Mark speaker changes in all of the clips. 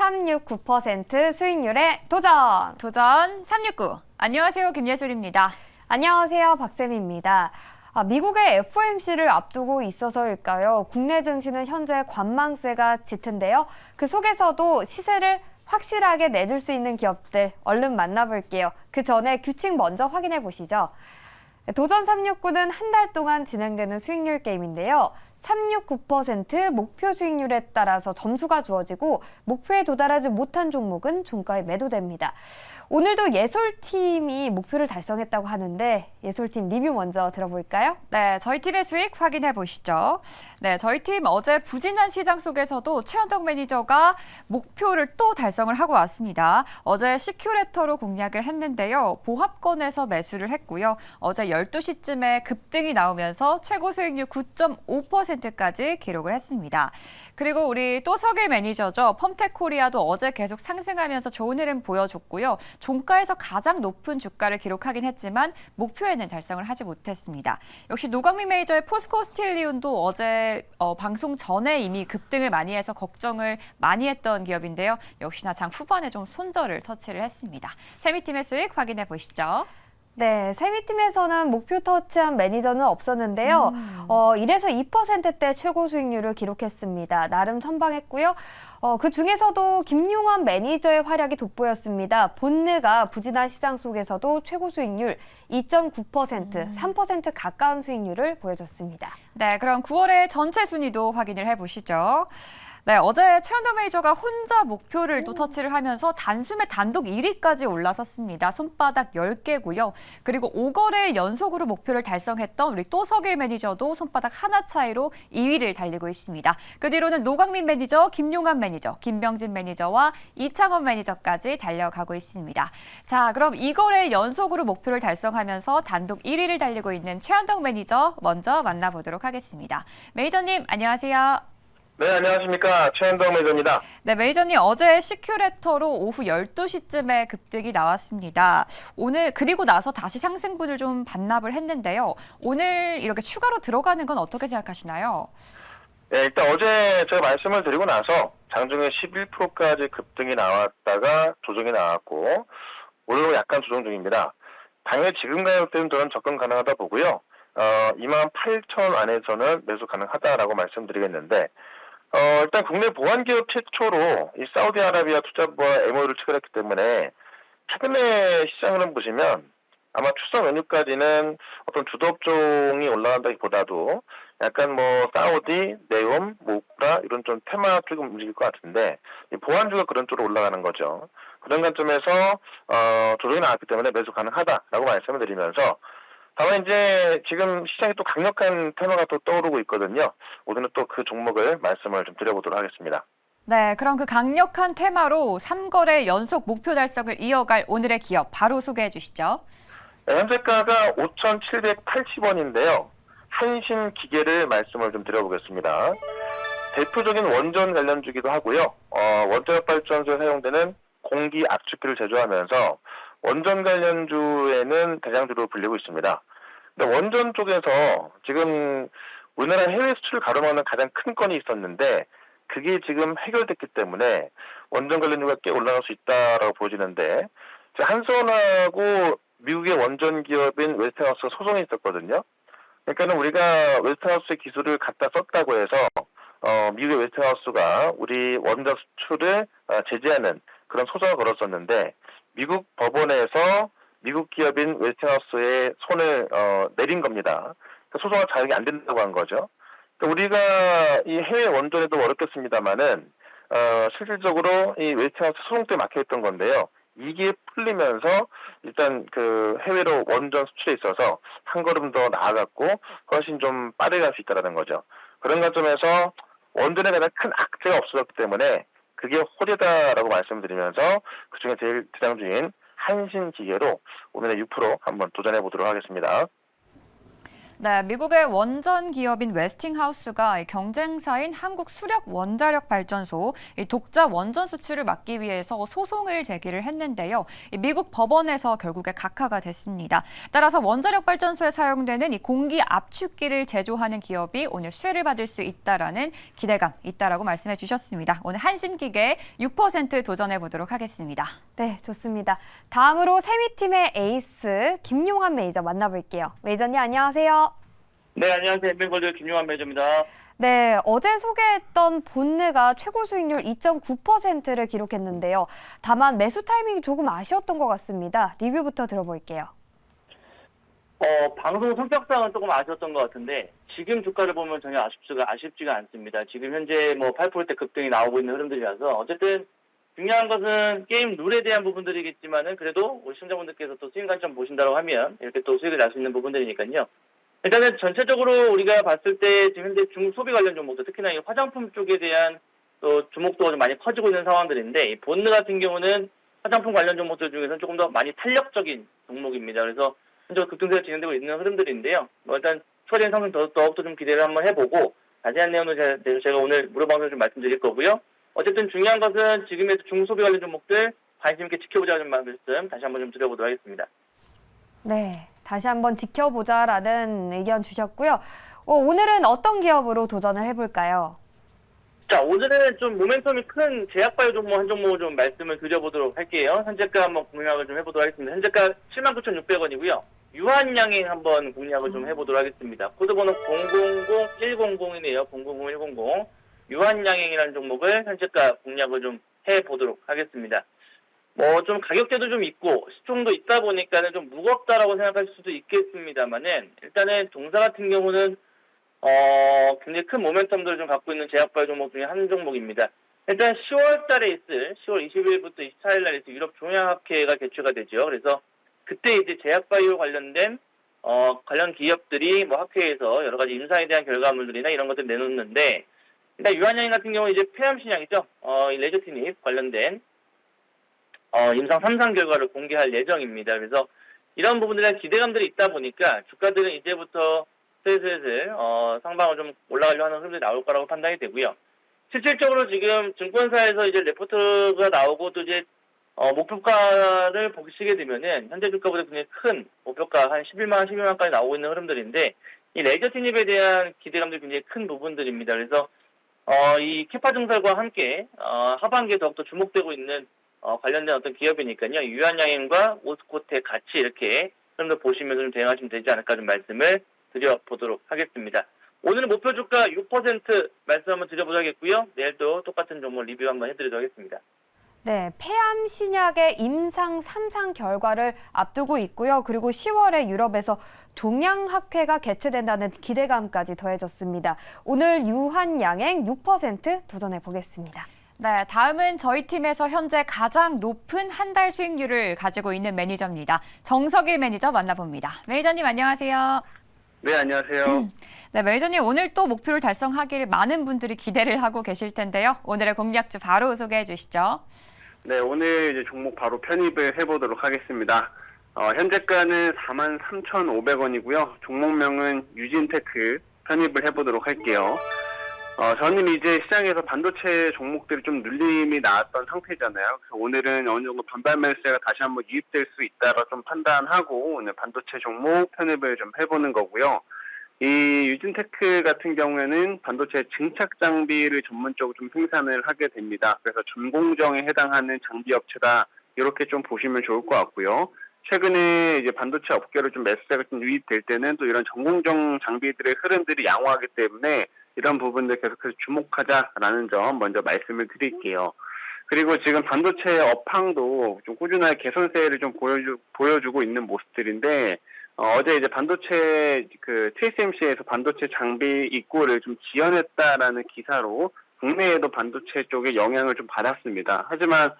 Speaker 1: 369% 수익률에 도전!
Speaker 2: 도전 369. 안녕하세요. 김예솔입니다.
Speaker 1: 안녕하세요. 박쌤입니다. 미국의 FOMC를 앞두고 있어서일까요? 국내 증시는 현재 관망세가 짙은데요. 그 속에서도 시세를 확실하게 내줄 수 있는 기업들 얼른 만나볼게요. 그 전에 규칙 먼저 확인해 보시죠. 도전 369는 한 달 동안 진행되는 수익률 게임인데요. 369% 목표 수익률에 따라서 점수가 주어지고 목표에 도달하지 못한 종목은 종가에 매도됩니다. 오늘도 예솔팀이 목표를 달성했다고 하는데 예솔팀 리뷰 먼저 들어볼까요?
Speaker 2: 네, 저희 팀의 수익 확인해 보시죠. 네, 저희 팀 어제 부진한 시장 속에서도 최현덕 매니저가 목표를 또 달성을 하고 왔습니다. 어제 시큐레터로 공략을 했는데요. 보합권에서 매수를 했고요. 어제 12시쯤에 급등이 나오면서 최고 수익률 9.5%까지 기록을 했습니다. 그리고 우리 또석일 매니저죠. 펌텍코리아도 어제 계속 상승하면서 좋은 흐름 보여줬고요. 종가에서 가장 높은 주가를 기록하긴 했지만 목표에는 달성을 하지 못했습니다. 역시 노광민 매니저의 포스코 스틸리온도 어제 방송 전에 이미 급등을 많이 해서 걱정을 많이 했던 기업인데요. 역시나 장 후반에 좀 손절을 터치를 했습니다. 세미팀의 수익 확인해 보시죠.
Speaker 1: 네, 세미팀에서는 목표 터치한 매니저는 없었는데요. 1에서 2%대 최고 수익률을 기록했습니다. 나름 선방했고요. 그 중에서도 김용환 매니저의 활약이 돋보였습니다. 본느가 부진한 시장 속에서도 최고 수익률 2.9%, 3% 가까운 수익률을 보여줬습니다.
Speaker 2: 네, 그럼 9월의 전체 순위도 확인을 해보시죠. 네, 어제 최현덕 매니저가 혼자 목표를 또 터치를 하면서 단숨에 단독 1위까지 올라섰습니다. 손바닥 10개고요. 그리고 5거래일 연속으로 목표를 달성했던 우리 또석일 매니저도 손바닥 하나 차이로 2위를 달리고 있습니다. 그 뒤로는 노광민 매니저, 김용환 매니저, 김병진 매니저와 이창원 매니저까지 달려가고 있습니다. 자, 그럼 2거래일 연속으로 목표를 달성하면서 단독 1위를 달리고 있는 최현덕 매니저 먼저 만나보도록 하겠습니다. 매니저님, 안녕하세요.
Speaker 3: 네, 안녕하십니까. 최현덕 매니저입니다.
Speaker 2: 네, 매니저님 어제 시큐레터로 오후 12시쯤에 급등이 나왔습니다. 오늘 그리고 나서 다시 상승분을 좀 반납을 했는데요. 오늘 이렇게 추가로 들어가는 건 어떻게 생각하시나요?
Speaker 3: 네, 일단 어제 제가 말씀을 드리고 나서 장중에 11%까지 급등이 나왔다가 조정이 나왔고 오늘은 약간 조정 중입니다. 당연히 지금 가격대는 저는 접근 가능하다 보고요. 28,000원 안에서는 매수 가능하다라고 말씀드리겠는데 일단 국내 보안기업 최초로 이 사우디아라비아 투자부와 MOU를 체결했기 때문에 최근에 시장을 보시면 아마 추석 연휴까지는 어떤 주도업종이 올라간다기보다도 약간 사우디, 네옴, 모쿠라 이런 좀 테마 쪽이 움직일 것 같은데 이 보안주가 그런 쪽으로 올라가는 거죠. 그런 관점에서 조정이 나왔기 때문에 매수 가능하다라고 말씀을 드리면서 다만 이제 지금 시장에 또 강력한 테마가 또 떠오르고 있거든요. 오늘은 또 그 종목을 말씀을 좀 드려보도록 하겠습니다.
Speaker 2: 네, 그럼 그 강력한 테마로 3거래 연속 목표 달성을 이어갈 오늘의 기업 바로 소개해 주시죠.
Speaker 3: 네, 현재가가 5,780원인데요. 한신기계를 말씀을 좀 드려보겠습니다. 대표적인 원전 관련주기도 하고요. 원자력 발전소에 사용되는 공기 압축기를 제조하면서 원전 관련주에는 대장주로 불리고 있습니다. 근데 원전 쪽에서 지금 우리나라 해외 수출을 가로막는 가장 큰 건이 있었는데 그게 지금 해결됐기 때문에 원전 관련주가 꽤 올라갈 수 있다라고 보여지는데 한수원하고 미국의 원전 기업인 웨스팅하우스가 소송이 있었거든요. 그러니까는 우리가 웨스팅하우스의 기술을 갖다 썼다고 해서 미국의 웨스팅하우스가 우리 원전 수출을 제재하는 그런 소송을 걸었었는데 미국 법원에서 미국 기업인 웨스팅하우스의 손을 내린 겁니다. 그러니까 소송가 자격이 안 된다고 한 거죠. 그러니까 우리가 이 해외 원전에도 어렵겠습니다만은 실질적으로 이 웨스팅하우스 소송 때문에 막혀있던 건데요. 이게 풀리면서 일단 그 해외로 원전 수출에 있어서 한 걸음 더 나아갔고 훨씬 좀 빠르게 갈 수 있다는 거죠. 그런 관점에서 원전에 가장 큰 악재가 없어졌기 때문에 그게 호재다라고 말씀드리면서 그중에 제일 대장주인 한신기계로 오늘의 6% 한번 도전해 보도록 하겠습니다.
Speaker 2: 네, 미국의 원전 기업인 웨스팅하우스가 경쟁사인 한국 수력 원자력 발전소 독자 원전 수출을 막기 위해서 소송을 제기를 했는데요. 미국 법원에서 결국에 각하가 됐습니다. 따라서 원자력 발전소에 사용되는 이 공기 압축기를 제조하는 기업이 오늘 수혜를 받을 수 있다라는 기대감 있다라고 말씀해 주셨습니다. 오늘 한신기계 6% 도전해 보도록 하겠습니다.
Speaker 1: 네, 좋습니다. 다음으로 세미팀의 에이스 김용환 매니저 만나볼게요. 매니저님 안녕하세요.
Speaker 4: 네, 안녕하세요. 엠뱅골드 김용환 매니저입니다.
Speaker 1: 네, 어제 소개했던 본느가 최고 수익률 2.9%를 기록했는데요. 다만 매수 타이밍이 조금 아쉬웠던 것 같습니다. 리뷰부터 들어볼게요.
Speaker 4: 방송 성격상은 조금 아쉬웠던 것 같은데 지금 주가를 보면 전혀 아쉽지가 않습니다. 지금 현재 8%대 급등이 나오고 있는 흐름들이라서 어쨌든 중요한 것은 게임 룰에 대한 부분들이겠지만은 그래도 우리 시청자분들께서 또 수익 관점 보신다고 하면 이렇게 또 수익을 낼 수 있는 부분들이니까요. 일단은 전체적으로 우리가 봤을 때 지금 현재 중소비 관련 종목들, 특히나 이 화장품 쪽에 대한 또 주목도가 좀 많이 커지고 있는 상황들인데 이 본느 같은 경우는 화장품 관련 종목들 중에서는 조금 더 많이 탄력적인 종목입니다. 그래서 현재 급등세가 진행되고 있는 흐름들인데요. 일단 추가적인 상승 더욱더 좀 기대를 한번 해보고 자세한 내용은 제가 오늘 무료 방송에서 좀 말씀드릴 거고요. 어쨌든 중요한 것은 지금의 중소비 관련 종목들 관심 있게 지켜보자는 말씀 다시 한번 좀 드려보도록 하겠습니다.
Speaker 1: 네, 다시 한번 지켜보자라는 의견 주셨고요. 오늘은 어떤 기업으로 도전을 해볼까요?
Speaker 4: 자, 오늘은 좀 모멘텀이 큰 제약바이오 종목 한 종목을 좀 말씀을 드려보도록 할게요. 현재가 한번 공략을 좀 해보도록 하겠습니다. 현재가 79,600원이고요. 유한양행 한번 공략을 좀 해보도록 하겠습니다. 코드번호 000100이네요. 000100. 유한양행이라는 종목을 현재가 공략을 좀 해보도록 하겠습니다. 좀 가격대도 좀 있고 시총도 있다 보니까는 좀 무겁다라고 생각할 수도 있겠습니다만은 일단은 동사 같은 경우는 굉장히 큰 모멘텀들을 좀 갖고 있는 제약바이오 종목 중에 한 종목입니다. 일단 10월 달에 있을 10월 20일부터 24일 날에 있을 유럽 종양학회가 개최가 되죠. 그래서 그때 이제 제약바이오 관련된 관련 기업들이 학회에서 여러 가지 임상에 대한 결과물들이나 이런 것들을 내놓는데 일단 유한양행 같은 경우 이제 폐암 신약이죠. 이 레저티닙 관련된 임상 3상 결과를 공개할 예정입니다. 그래서 이런 부분들에 대한 기대감들이 있다 보니까 주가들은 이제부터 슬슬 상방을 좀 올라가려고 하는 흐름들이 나올 거라고 판단이 되고요. 실질적으로 지금 증권사에서 이제 레포트가 나오고 또 이제 목표가를 보시게 되면은 현재 주가보다 굉장히 큰 목표가 한 11만, 12만까지 나오고 있는 흐름들인데 이 레저티닙에 대한 기대감들이 굉장히 큰 부분들입니다. 그래서 이 캐파 증설과 함께 하반기에 더욱더 주목되고 있는 관련된 어떤 기업이니까요. 유한양행과 오스코테 같이 이렇게 좀 더 보시면서 좀 대응하시면 되지 않을까 좀 말씀을 드려보도록 하겠습니다. 오늘 목표 주가 6% 말씀 한번 드려보도록 하겠고요. 내일도 똑같은 종목 리뷰 한번 해드리도록 하겠습니다.
Speaker 1: 네, 폐암 신약의 임상 3상 결과를 앞두고 있고요. 그리고 10월에 유럽에서 종양학회가 개최된다는 기대감까지 더해졌습니다. 오늘 유한양행 6% 도전해 보겠습니다.
Speaker 2: 네, 다음은 저희 팀에서 현재 가장 높은 한 달 수익률을 가지고 있는 매니저입니다. 정석일 매니저 만나봅니다. 매니저님 안녕하세요.
Speaker 4: 네, 안녕하세요.
Speaker 2: 네, 매니저님 오늘 또 목표를 달성하길 많은 분들이 기대를 하고 계실 텐데요. 오늘의 공략주 바로 소개해 주시죠.
Speaker 5: 네, 오늘 이제 종목 바로 편입을 해보도록 하겠습니다. 현재가는 43,500원이고요. 종목명은 유진테크 편입을 해보도록 할게요. 저는 이제 시장에서 반도체 종목들이 좀 눌림이 나왔던 상태잖아요. 그래서 오늘은 어느 정도 반발 매수세가 다시 한번 유입될 수 있다라 좀 판단하고 오늘 반도체 종목 편입을 좀 해보는 거고요. 이 유진테크 같은 경우에는 반도체 증착 장비를 전문적으로 좀 생산을 하게 됩니다. 그래서 준공정에 해당하는 장비 업체다 이렇게 좀 보시면 좋을 것 같고요. 최근에 이제 반도체 업계로 좀 매수세가 좀 유입될 때는 또 이런 전공정 장비들의 흐름들이 양호하기 때문에 이런 부분들 계속해서 주목하자라는 점 먼저 말씀을 드릴게요. 그리고 지금 반도체 업황도 좀 꾸준하게 개선세를 좀 보여주고 있는 모습들인데 어제 이제 반도체 TSMC에서 반도체 장비 입고를 좀 지연했다라는 기사로 국내에도 반도체 쪽에 영향을 좀 받았습니다. 하지만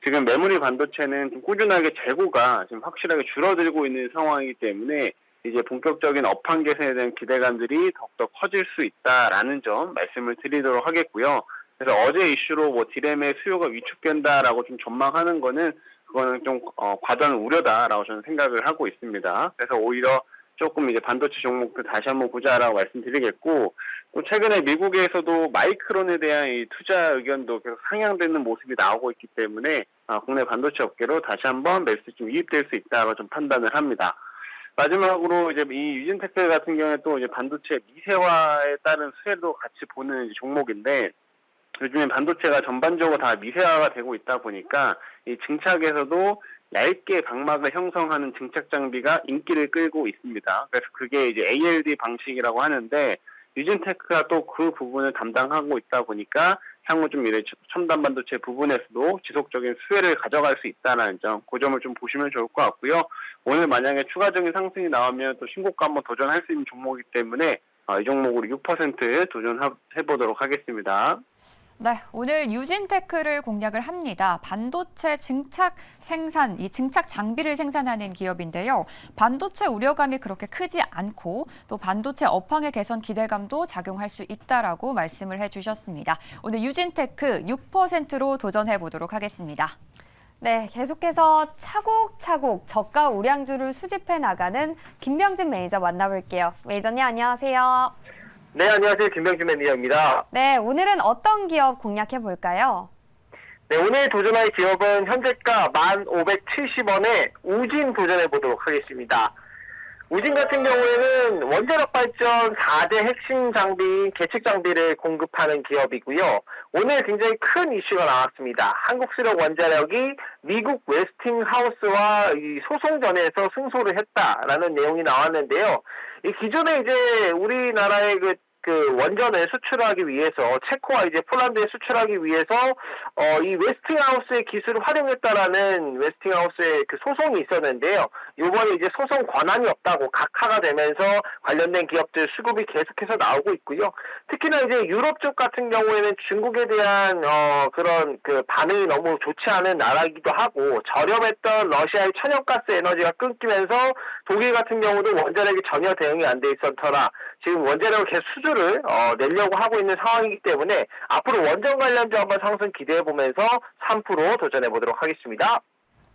Speaker 5: 지금 메모리 반도체는 좀 꾸준하게 재고가 지금 확실하게 줄어들고 있는 상황이기 때문에 이제 본격적인 업황 개선에 대한 기대감들이 더욱더 커질 수 있다라는 점 말씀을 드리도록 하겠고요. 그래서 어제 이슈로 디램의 수요가 위축된다라고 좀 전망하는 거는 그거는 좀 과도한 우려다라고 저는 생각을 하고 있습니다. 그래서 오히려 조금 이제 반도체 종목들 다시 한번 보자라고 말씀드리겠고, 또 최근에 미국에서도 마이크론에 대한 이 투자 의견도 계속 상향되는 모습이 나오고 있기 때문에 국내 반도체 업계로 다시 한번 매수 좀 유입될 수 있다고 좀 판단을 합니다. 마지막으로 이제 이 유진테크 같은 경우에 또 이제 반도체 미세화에 따른 수혜도 같이 보는 종목인데, 요즘에 반도체가 전반적으로 다 미세화가 되고 있다 보니까 이 증착에서도 얇게 각막을 형성하는 증착 장비가 인기를 끌고 있습니다. 그래서 그게 이제 ALD 방식이라고 하는데, 유진테크가 또 그 부분을 담당하고 있다 보니까 향후 좀 이래 첨단 반도체 부분에서도 지속적인 수혜를 가져갈 수 있다는 점, 그 점을 좀 보시면 좋을 것 같고요. 오늘 만약에 추가적인 상승이 나오면 또 신고가 한번 도전할 수 있는 종목이기 때문에 이 종목으로 6% 도전해 보도록 하겠습니다.
Speaker 2: 네, 오늘 유진테크를 공략을 합니다. 반도체 증착 생산, 이 증착 장비를 생산하는 기업인데요. 반도체 우려감이 그렇게 크지 않고 또 반도체 업황의 개선 기대감도 작용할 수 있다라고 말씀을 해주셨습니다. 오늘 유진테크 6%로 도전해 보도록 하겠습니다.
Speaker 1: 네, 계속해서 차곡차곡 저가 우량주를 수집해 나가는 김병진 매니저 만나볼게요. 매니저님 안녕하세요.
Speaker 6: 네, 안녕하세요. 김병진 매니저입니다.
Speaker 1: 네, 오늘은 어떤 기업 공략해 볼까요?
Speaker 6: 네, 오늘 도전할 기업은 현재가 1,570원에 우진 도전해 보도록 하겠습니다. 우진 같은 경우에는 원자력 발전 4대 핵심 장비인 계측 장비를 공급하는 기업이고요. 오늘 굉장히 큰 이슈가 나왔습니다. 한국수력 원자력이 미국 웨스팅하우스와 이 소송전에서 승소를 했다라는 내용이 나왔는데요. 이 기존에 이제 우리나라의 그 원전을 수출하기 위해서 체코와 이제 폴란드에 수출하기 위해서 이 웨스팅하우스의 기술을 활용했다라는 웨스팅하우스의 그 소송이 있었는데요. 이번에 이제 소송 권한이 없다고 각하가 되면서 관련된 기업들 수급이 계속해서 나오고 있고요. 특히나 이제 유럽 쪽 같은 경우에는 중국에 대한 그런 그 반응이 너무 좋지 않은 나라이기도 하고, 저렴했던 러시아의 천연가스 에너지가 끊기면서 독일 같은 경우도 원자력이 전혀 대응이 안 돼 있었 터라 지금 원자력을 계속 수주를 내려고 하고 있는 상황이기 때문에 앞으로 원전 관련주 한번 상승 기대해 보면서 3% 도전해 보도록 하겠습니다.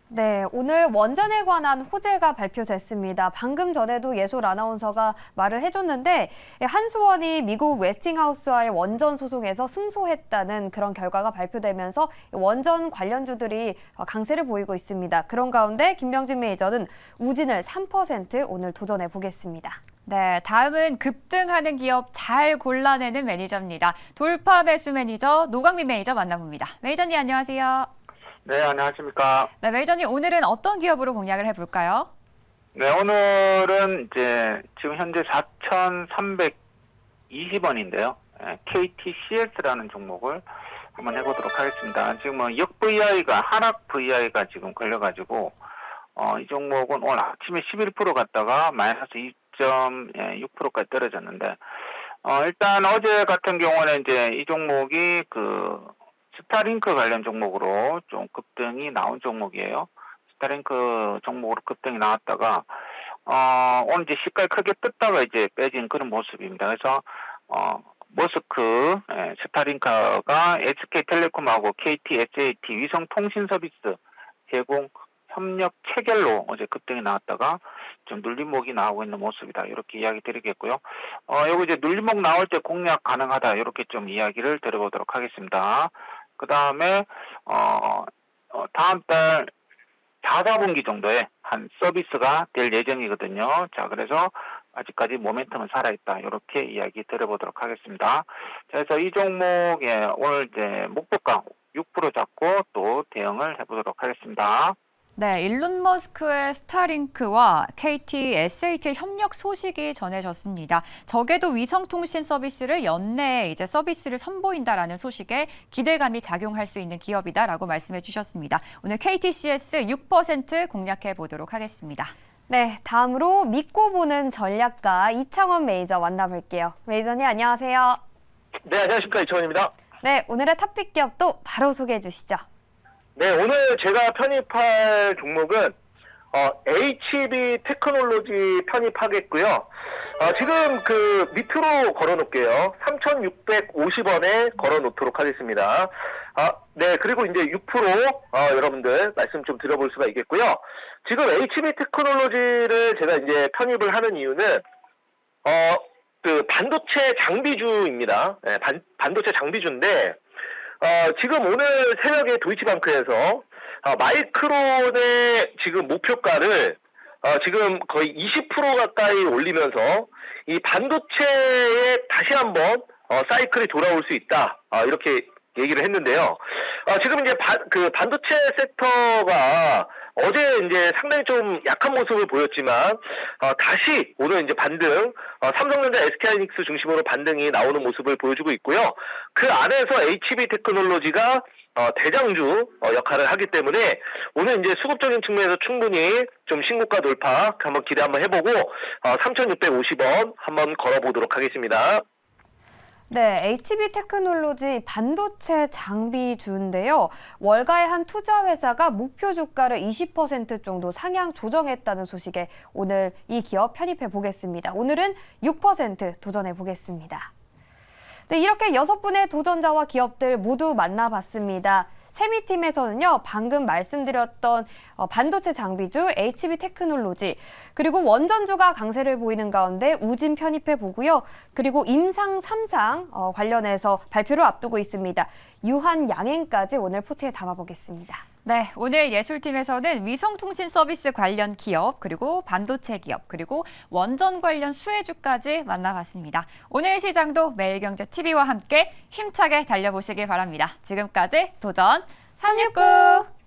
Speaker 1: 네, 오늘 원전에 관한 호재가 발표됐습니다. 방금 전에도 예솔 아나운서가 말을 해줬는데 한수원이 미국 웨스팅하우스와의 원전 소송에서 승소했다는 그런 결과가 발표되면서 원전 관련주들이 강세를 보이고 있습니다. 그런 가운데 김병진 매니저는 우진을 3% 오늘 도전해 보겠습니다.
Speaker 2: 네, 다음은 급등하는 기업 잘 골라내는 매니저입니다. 돌파 매수 매니저 노광민 매니저 만나봅니다. 매니저님 안녕하세요.
Speaker 7: 네, 안녕하십니까.
Speaker 2: 네, 매니저님 오늘은 어떤 기업으로 공략을 해볼까요?
Speaker 7: 네, 오늘은 이제 지금 현재 4,320원인데요. KTCS라는 종목을 한번 해보도록 하겠습니다. 지금 뭐 하락 VI가 지금 걸려가지고 이 종목은 오늘 아침에 11% 갔다가 마이너스 2.6%까지 떨어졌는데 일단 어제 같은 경우는 이제 이 종목이 스타링크 관련 종목으로 좀 급등이 나온 종목이에요. 스타링크 종목으로 급등이 나왔다가 오늘 이제 시가를 크게 뜯다가 이제 빼진 그런 모습입니다. 그래서 머스크 스타링크가 SK텔레콤하고 KT-SAT 위성 통신 서비스 제공 협력 체결로 어제 급등이 나왔다가 좀 눌림목이 나오고 있는 모습이다. 이렇게 이야기 드리겠고요. 요거 이제 눌림목 나올 때 공략 가능하다. 이렇게 좀 이야기를 드려보도록 하겠습니다. 그 다음에 다음 달 4, 4분기 정도에 한 서비스가 될 예정이거든요. 자, 그래서 아직까지 모멘텀은 살아있다. 이렇게 이야기 드려보도록 하겠습니다. 자, 그래서 이 종목에 오늘 이제 목표가 6% 잡고 또 대응을 해보도록 하겠습니다.
Speaker 2: 네, 일론 머스크의 스타링크와 KT, SAT 협력 소식이 전해졌습니다. 적에도 위성통신 서비스를 연내에 이제 서비스를 선보인다라는 소식에 기대감이 작용할 수 있는 기업이다라고 말씀해 주셨습니다. 오늘 KTCS 6% 공략해 보도록 하겠습니다.
Speaker 1: 네, 다음으로 믿고 보는 전략가 이창원 매니저 만나볼게요. 매니저님 안녕하세요.
Speaker 6: 네, 안녕하십니까. 이창원입니다.
Speaker 1: 네, 오늘의 탑픽 기업도 바로 소개해 주시죠.
Speaker 6: 네, 오늘 제가 편입할 종목은 HB 테크놀로지 편입하겠고요. 지금 밑으로 걸어놓을게요. 3,650원에 걸어놓도록 하겠습니다.
Speaker 3: 네, 그리고 이제 6% 여러분들 말씀 좀 드려볼 수가 있겠고요. 지금 HB 테크놀로지를 제가 이제 편입을 하는 이유는 그 반도체 장비주입니다. 네, 반도체 장비주인데 지금 오늘 새벽에 도이치방크에서 마이크론의 지금 목표가를 지금 거의 20% 가까이 올리면서 이 반도체에 다시 한번 사이클이 돌아올 수 있다. 이렇게 얘기를 했는데요. 지금 이제 그 반도체 섹터가 어제 이제 상당히 좀 약한 모습을 보였지만 다시 오늘 이제 반등, 삼성전자, SK하이닉스 중심으로 반등이 나오는 모습을 보여주고 있고요. 그 안에서 HB 테크놀로지가 대장주 역할을 하기 때문에 오늘 이제 수급적인 측면에서 충분히 좀 신고가 돌파 한번 기대 한번 해보고 3,650원 한번 걸어보도록 하겠습니다.
Speaker 1: 네, HB 테크놀로지 반도체 장비주인데요. 월가의 한 투자 회사가 목표 주가를 20% 정도 상향 조정했다는 소식에 오늘 이 기업 편입해 보겠습니다. 오늘은 6% 도전해 보겠습니다. 네, 이렇게 6분의 도전자와 기업들 모두 만나봤습니다. 세미팀에서는요, 방금 말씀드렸던 반도체 장비주 HB 테크놀로지, 그리고 원전주가 강세를 보이는 가운데 우진 편입해 보고요. 그리고 임상 3상 관련해서 발표를 앞두고 있습니다. 유한 양행까지 오늘 포트에 담아보겠습니다.
Speaker 2: 네, 오늘 예술팀에서는 위성통신 서비스 관련 기업, 그리고 반도체 기업, 그리고 원전 관련 수혜주까지 만나봤습니다. 오늘 시장도 매일경제TV와 함께 힘차게 달려보시길 바랍니다. 지금까지 도전 369!